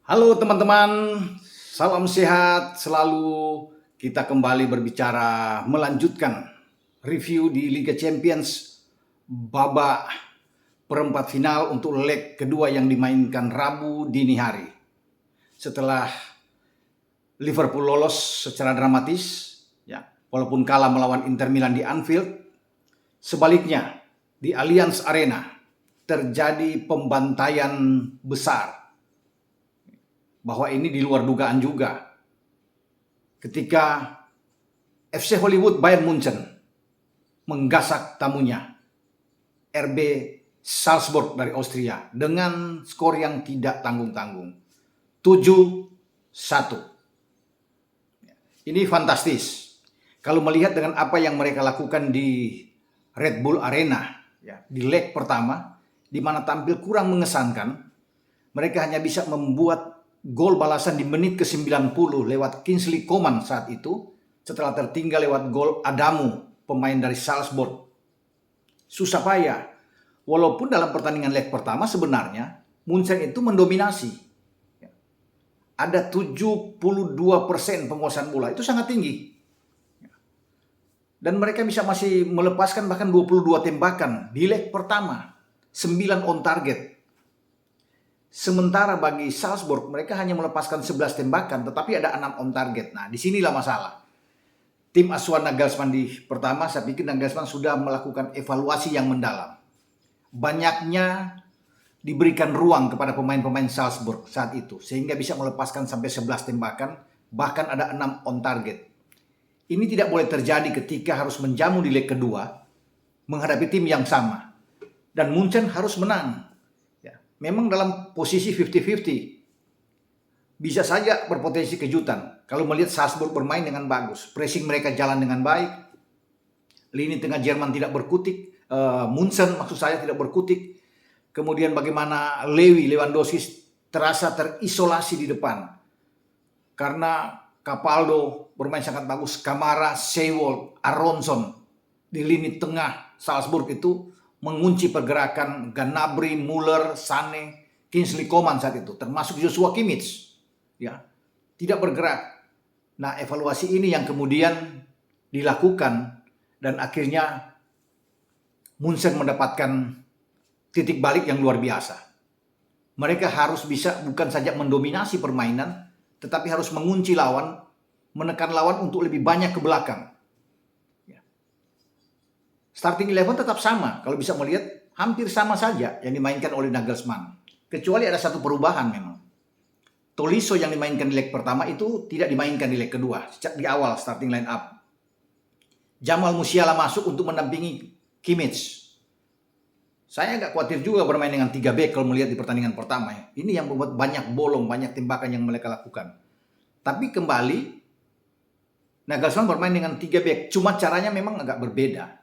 Halo teman-teman, salam sehat selalu. Kita kembali berbicara melanjutkan review di Liga Champions babak perempat final untuk leg kedua yang dimainkan Rabu dini hari. Setelah Liverpool lolos secara dramatis, ya, walaupun kalah melawan Inter Milan di Anfield, sebaliknya di Allianz Arena terjadi pembantaian besar. Bahwa ini di luar dugaan juga. Ketika FC Hollywood Bayern Munchen menggasak tamunya RB Salzburg dari Austria dengan skor yang tidak tanggung-tanggung. 7-1. Ini fantastis. Kalau melihat dengan apa yang mereka lakukan di Red Bull Arena, ya, di leg pertama, di mana tampil kurang mengesankan, mereka hanya bisa membuat gol balasan di menit ke-90 lewat Kingsley Coman saat itu, setelah tertinggal lewat gol Adamu, pemain dari Salzburg. Susah payah. Walaupun dalam pertandingan leg pertama sebenarnya Munchen itu mendominasi. Ada 72% penguasaan bola, itu sangat tinggi. Dan mereka bisa masih melepaskan bahkan 22 tembakan di leg pertama, 9 on target. Sementara bagi Salzburg mereka hanya melepaskan 11 tembakan tetapi ada 6 on target. Nah, disinilah masalah. Tim asuhan Nagelsmann di pertama, saya pikir Nagelsmann sudah melakukan evaluasi yang mendalam. Banyaknya diberikan ruang kepada pemain-pemain Salzburg saat itu sehingga bisa melepaskan sampai 11 tembakan, bahkan ada 6 on target. Ini tidak boleh terjadi ketika harus menjamu di leg kedua menghadapi tim yang sama. Dan Munchen harus menang. Memang dalam posisi 50-50. Bisa saja berpotensi kejutan. Kalau melihat Salzburg bermain dengan bagus. Pressing mereka jalan dengan baik. Lini tengah Jerman tidak berkutik. Munchen maksud saya tidak berkutik. Kemudian bagaimana Lewandowski terasa terisolasi di depan. Karena Capaldo bermain sangat bagus. Kamara, Seiwald, Aronson. Di lini tengah Salzburg itu mengunci pergerakan Gnabry, Müller, Sané, Kingsley Coman saat itu, termasuk Joshua Kimmich, ya, tidak bergerak. Nah, evaluasi ini yang kemudian dilakukan dan akhirnya Munchen mendapatkan titik balik yang luar biasa. Mereka harus bisa bukan saja mendominasi permainan, tetapi harus mengunci lawan, menekan lawan untuk lebih banyak ke belakang. Starting 11 tetap sama, kalau bisa melihat hampir sama saja yang dimainkan oleh Nagelsmann. Kecuali ada satu perubahan memang. Tolisso yang dimainkan di leg pertama itu tidak dimainkan di leg kedua, sejak di awal starting line up. Jamal Musiala masuk untuk mendampingi Kimmich. Saya agak khawatir juga bermain dengan 3 back kalau melihat di pertandingan pertama. Ini yang membuat banyak bolong, banyak tembakan yang mereka lakukan. Tapi kembali, Nagelsmann bermain dengan 3 back, cuma caranya memang agak berbeda.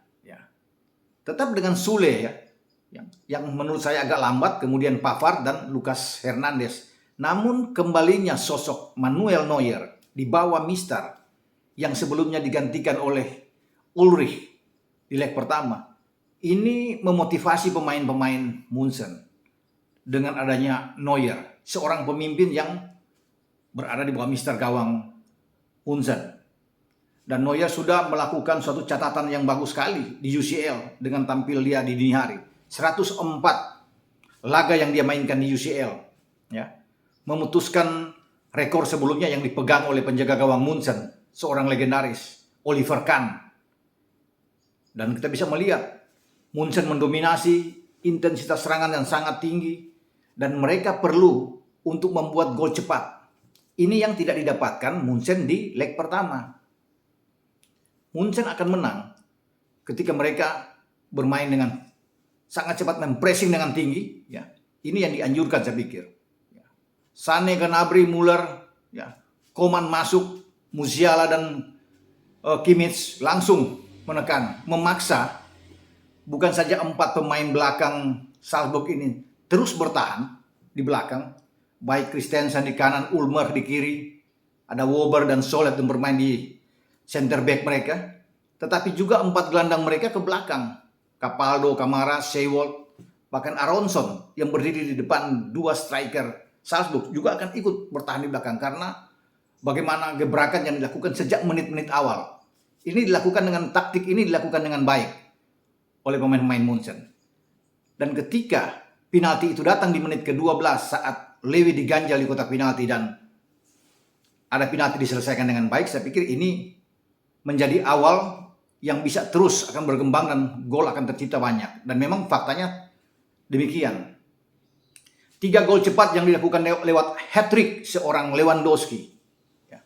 Tetap dengan Sule ya, yang menurut saya agak lambat, kemudian Pavard dan Lucas Hernandez. Namun kembalinya sosok Manuel Neuer di bawah Mister yang sebelumnya digantikan oleh Ulrich di leg pertama. Ini memotivasi pemain-pemain Munchen dengan adanya Neuer, seorang pemimpin yang berada di bawah Mister gawang Munchen. Dan Neuer sudah melakukan suatu catatan yang bagus sekali di UCL dengan tampil dia di dini hari. 104 laga yang dia mainkan di UCL. Ya. Memutuskan rekor sebelumnya yang dipegang oleh penjaga gawang Munchen, seorang legendaris, Oliver Kahn. Dan kita bisa melihat Munchen mendominasi, intensitas serangan yang sangat tinggi, dan mereka perlu untuk membuat gol cepat. Ini yang tidak didapatkan Munchen di leg pertama. Munchen akan menang ketika mereka bermain dengan sangat cepat, mempressing dengan tinggi. Ya, ini yang dianjurkan saya pikir. Ya. Sané, Gnabry, Müller, ya, Coman masuk, Musiala dan Kimmich langsung menekan, memaksa. Bukan saja 4 pemain belakang Salzburg ini terus bertahan di belakang, baik Christensen di kanan, Ulmer di kiri, ada Wober dan Soled yang bermain di center back mereka, tetapi juga 4 gelandang mereka ke belakang. Capaldo, Kamara, Seiwald, bahkan Aronson yang berdiri di depan 2 striker Salzburg juga akan ikut bertahan di belakang karena bagaimana gebrakan yang dilakukan sejak menit-menit awal. Ini dilakukan dengan taktik ini dilakukan dengan baik oleh pemain-pemain Munchen. Dan ketika penalti itu datang di menit ke-12 saat Lewy diganjal di kotak penalti dan ada penalti diselesaikan dengan baik, saya pikir ini menjadi awal yang bisa terus akan berkembang dan gol akan tercipta banyak. Dan memang faktanya demikian. 3 gol cepat yang dilakukan lewat hat-trick seorang Lewandowski. Ya.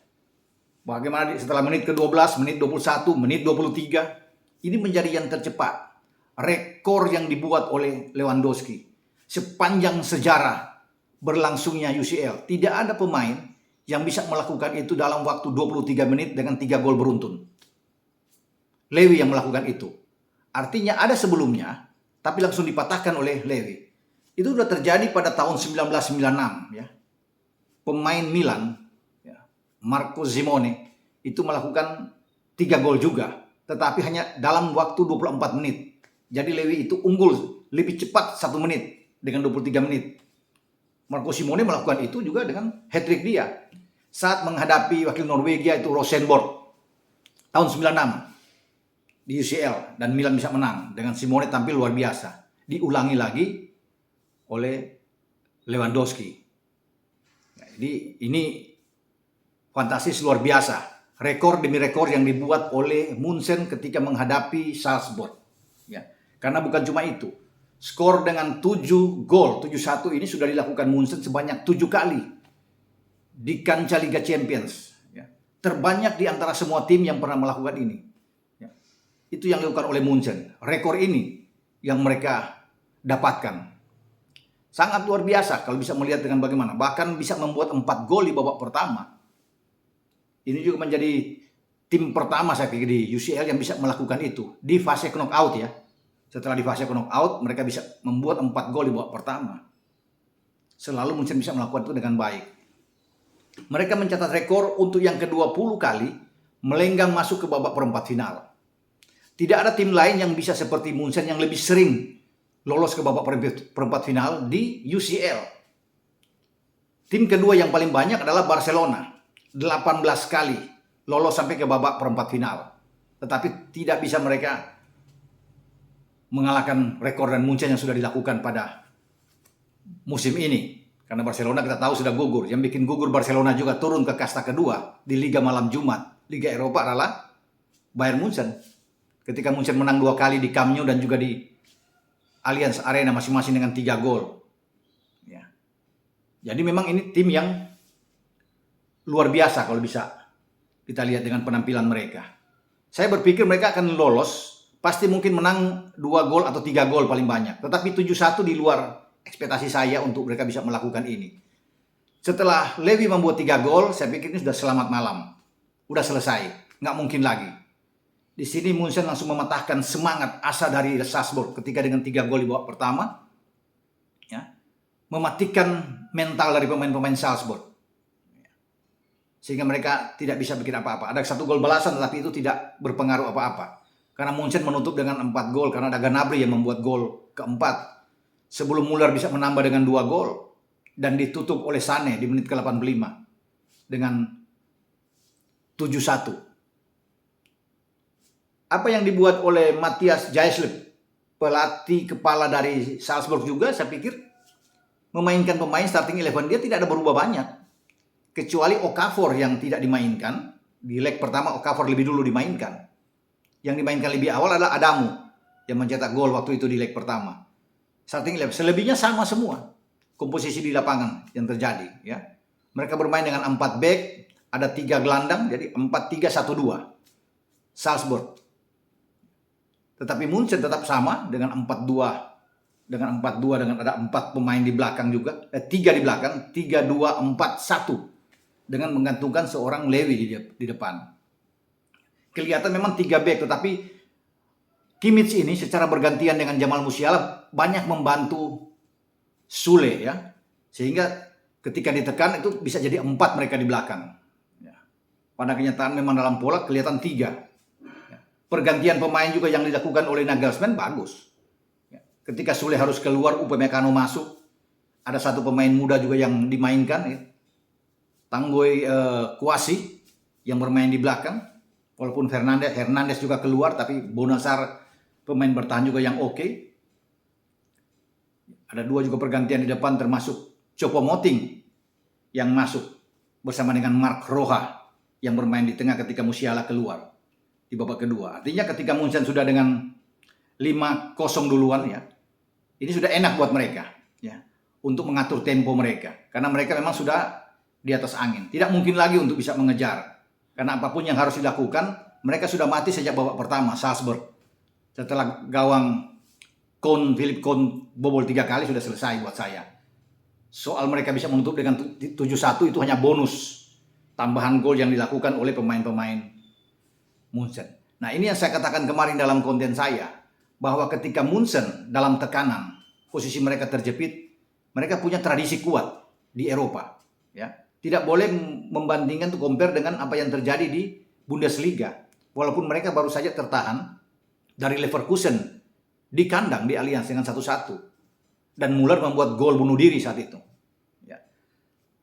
Bagaimana setelah menit ke-12, menit 21, menit 23, ini menjadi yang tercepat. Rekor yang dibuat oleh Lewandowski. Sepanjang sejarah berlangsungnya UCL, tidak ada pemain yang bisa melakukan itu dalam waktu 23 menit dengan 3 gol beruntun. Lewy yang melakukan itu. Artinya ada sebelumnya, tapi langsung dipatahkan oleh Lewy. Itu sudah terjadi pada tahun 1996. Ya. Pemain Milan, ya, Marco Simone, itu melakukan 3 gol juga. Tetapi hanya dalam waktu 24 menit. Jadi Lewy itu unggul lebih cepat 1 menit dengan 23 menit. Marco Simone melakukan itu juga dengan hat-trick dia. Saat menghadapi wakil Norwegia itu Rosenborg. Tahun 96. Di UCL. Dan Milan bisa menang. Dengan Simone tampil luar biasa. Diulangi lagi oleh Lewandowski. Jadi ini fantastis luar biasa. Rekor demi rekor yang dibuat oleh Munchen ketika menghadapi Salzburg. Ya. Karena bukan cuma itu. Skor dengan 7 gol, 7-1 ini sudah dilakukan Munchen sebanyak 7 kali. Di kancah Liga Champions. Ya. Terbanyak di antara semua tim yang pernah melakukan ini. Ya. Itu yang dilakukan oleh Munchen. Rekor ini yang mereka dapatkan. Sangat luar biasa kalau bisa melihat dengan bagaimana. Bahkan bisa membuat 4 gol di babak pertama. Ini juga menjadi tim pertama saya pikir di UCL yang bisa melakukan itu. Di fase knockout ya. Setelah di fase knockout mereka bisa membuat 4 gol di babak pertama. Selalu Munchen bisa melakukan itu dengan baik. Mereka mencatat rekor untuk yang ke-20 kali melenggang masuk ke babak perempat final. Tidak ada tim lain yang bisa seperti Munchen yang lebih sering lolos ke babak perempat final di UCL. Tim kedua yang paling banyak adalah Barcelona. 18 kali lolos sampai ke babak perempat final. Tetapi tidak bisa mereka mengalahkan rekor dan Munchen yang sudah dilakukan pada musim ini. Karena Barcelona kita tahu sudah gugur. Yang bikin gugur Barcelona juga turun ke kasta kedua di Liga Malam Jumat. Liga Eropa adalah Bayern Munchen. Ketika Munchen menang 2 kali di Camp Nou dan juga di Allianz Arena masing-masing dengan 3 gol. Ya. Jadi memang ini tim yang luar biasa kalau bisa kita lihat dengan penampilan mereka. Saya berpikir mereka akan lolos. Pasti mungkin menang 2 gol atau 3 gol paling banyak. Tetapi 7-1 di luar ekspektasi saya untuk mereka bisa melakukan ini. Setelah Lewy membuat 3 gol, saya pikir ini sudah selamat malam. Udah selesai. Nggak mungkin lagi. Di sini Munchen langsung mematahkan semangat asa dari Salzburg ketika dengan 3 gol di babak pertama. Ya, mematikan mental dari pemain-pemain Salzburg. Sehingga mereka tidak bisa bikin apa-apa. Ada 1 gol balasan tetapi itu tidak berpengaruh apa-apa. Karena Munchen menutup dengan 4 gol. Karena ada Gnabry yang membuat gol keempat. Sebelum Müller bisa menambah dengan 2 gol. Dan ditutup oleh Sané di menit ke-85. Dengan 7-1. Apa yang dibuat oleh Matthias Jaesleb. Pelatih kepala dari Salzburg juga saya pikir. Memainkan pemain starting 11 dia tidak ada berubah banyak. Kecuali Okafor yang tidak dimainkan. Di leg pertama Okafor lebih dulu dimainkan. Yang dimainkan lebih awal adalah Adamu yang mencetak gol waktu itu di leg pertama. Starting 11. Selebihnya sama semua. Komposisi di lapangan yang terjadi. Ya. Mereka bermain dengan 4 back. Ada 3 gelandang. Jadi 4-3-1-2. Salzburg. Tetapi Munchen tetap sama dengan 4-2. Dengan ada 4 pemain di belakang juga. 3 di belakang. 3-2-4-1. Dengan menggantungkan seorang Lewy di depan. Kelihatan memang 3 back, tetapi Kimmich ini secara bergantian dengan Jamal Musiala banyak membantu Sule ya. Sehingga ketika ditekan itu bisa jadi 4 mereka di belakang. Ya. Pada kenyataan memang dalam pola kelihatan 3. Ya. Pergantian pemain juga yang dilakukan oleh Nagelsmann bagus. Ya. Ketika Sule harus keluar, Upamecano masuk. Ada satu pemain muda juga yang dimainkan, ya. Tanguy Kouassi yang bermain di belakang. Walaupun Hernandez juga keluar, tapi Bonassar pemain bertahan juga yang oke. Ada 2 juga pergantian di depan, termasuk Choupo-Moting yang masuk bersama dengan Marc Roja yang bermain di tengah ketika Musiala keluar di babak kedua. Artinya ketika Munchen sudah dengan 5-0 duluan, ya, ini sudah enak buat mereka, ya, untuk mengatur tempo mereka, karena mereka memang sudah di atas angin. Tidak mungkin lagi untuk bisa mengejar, karena apapun yang harus dilakukan, mereka sudah mati sejak babak pertama. Salzburg setelah gawang Philip Kohn bobol 3 kali sudah selesai buat saya. Soal mereka bisa menutup dengan 7-1 itu hanya bonus tambahan gol yang dilakukan oleh pemain-pemain Munchen. Nah, ini yang saya katakan kemarin dalam konten saya, bahwa ketika Munchen dalam tekanan, posisi mereka terjepit, mereka punya tradisi kuat di Eropa, ya. Tidak boleh membandingkan atau compare dengan apa yang terjadi di Bundesliga. Walaupun mereka baru saja tertahan dari Leverkusen di kandang di Allianz dengan 1-1, dan Muller membuat gol bunuh diri saat itu, ya.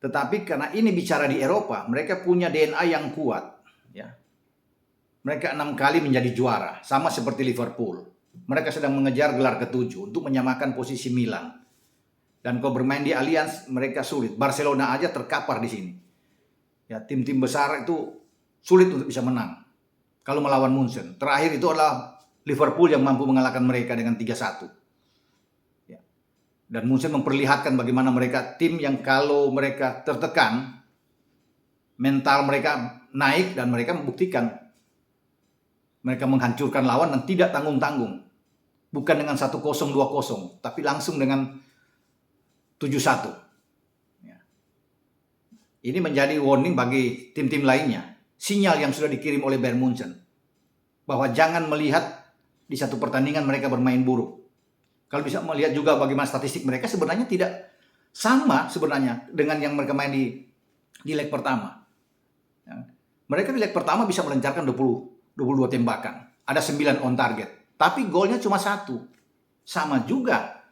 Tetapi karena ini bicara di Eropa, mereka punya DNA yang kuat, ya. Mereka 6 kali menjadi juara, sama seperti Liverpool. Mereka sedang mengejar gelar ke-7 untuk menyamakan posisi Milan. Dan kalau bermain di Allianz, mereka sulit. Barcelona aja terkapar di sini, ya. Tim-tim besar itu sulit untuk bisa menang kalau melawan Munchen. Terakhir itu adalah Liverpool yang mampu mengalahkan mereka dengan 3-1. Ya. Dan Munchen memperlihatkan bagaimana mereka tim yang kalau mereka tertekan, mental mereka naik, dan mereka membuktikan mereka menghancurkan lawan dan tidak tanggung-tanggung. Bukan dengan 1-0, 2-0, tapi langsung dengan 7-1. Ya. Ini menjadi warning bagi tim-tim lainnya. Sinyal yang sudah dikirim oleh Bayern Munchen, bahwa jangan melihat di satu pertandingan mereka bermain buruk. Kalau bisa melihat juga bagaimana statistik mereka, sebenarnya tidak sama sebenarnya dengan yang mereka main di leg pertama. Ya. Mereka di leg pertama bisa melancarkan 22 tembakan. Ada 9 on target. Tapi golnya cuma 1. Sama juga.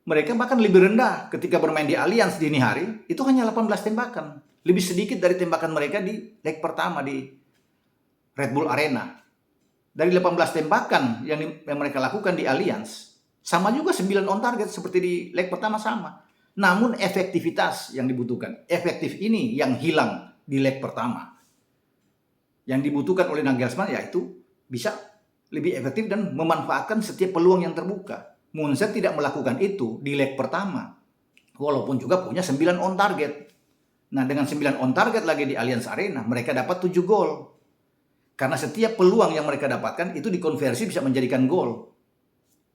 Mereka bahkan lebih rendah ketika bermain di Allianz dini hari. Itu hanya 18 tembakan. Lebih sedikit dari tembakan mereka di leg pertama di Red Bull Arena. Dari 18 tembakan yang mereka lakukan di Allianz, sama juga 9 on target seperti di leg pertama sama. Namun efektivitas yang dibutuhkan, efektif ini yang hilang di leg pertama. Yang dibutuhkan oleh Nagelsmann yaitu bisa lebih efektif dan memanfaatkan setiap peluang yang terbuka. Munchen tidak melakukan itu di leg pertama, walaupun juga punya 9 on target. Nah, dengan 9 on target lagi di Allianz Arena, mereka dapat 7 gol. Karena setiap peluang yang mereka dapatkan itu dikonversi bisa menjadikan gol.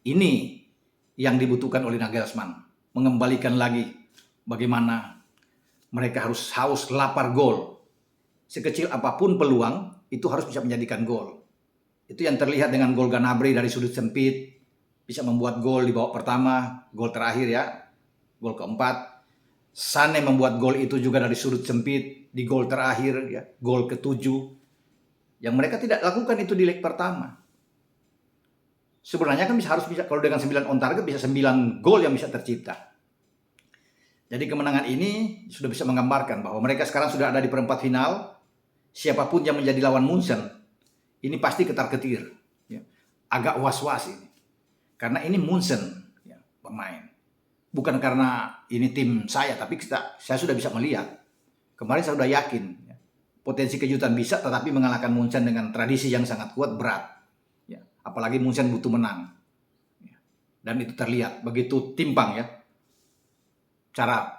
Ini yang dibutuhkan oleh Nagelsmann. Mengembalikan lagi bagaimana mereka harus haus lapar gol. Sekecil apapun peluang, itu harus bisa menjadikan gol. Itu yang terlihat dengan gol Gnabry dari sudut sempit. Bisa membuat gol di babak pertama, gol terakhir, ya. Gol keempat. Sané membuat gol itu juga dari sudut sempit di gol terakhir, ya. Gol ke-7. Yang mereka tidak lakukan itu di leg pertama. Sebenarnya kan harus bisa, kalau dengan 9 on target bisa 9 gol yang bisa tercipta. Jadi kemenangan ini sudah bisa menggambarkan bahwa mereka sekarang sudah ada di perempat final. Siapapun yang menjadi lawan Munchen, ini pasti ketar-ketir. Ya. Agak was-was ini. Karena ini Munchen, ya, pemain. Bukan karena ini tim saya, tapi saya sudah bisa melihat. Kemarin saya sudah yakin. Ya. Potensi kejutan bisa, tetapi mengalahkan Munchen dengan tradisi yang sangat kuat, berat. Ya. Apalagi Munchen butuh menang. Ya. Dan itu terlihat begitu timpang, ya, cara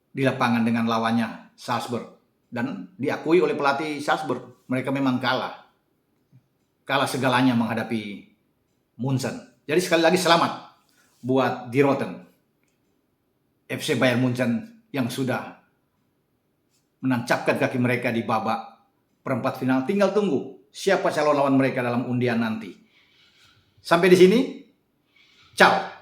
di lapangan dengan lawannya Salzburg. Dan diakui oleh pelatih Salzburg, mereka memang kalah. Kalah segalanya menghadapi Munchen. Jadi sekali lagi selamat buat Die Roten, FC Bayern Munchen yang sudah menancapkan kaki mereka di babak perempat final. Tinggal tunggu siapa calon lawan mereka dalam undian nanti. Sampai di sini, ciao.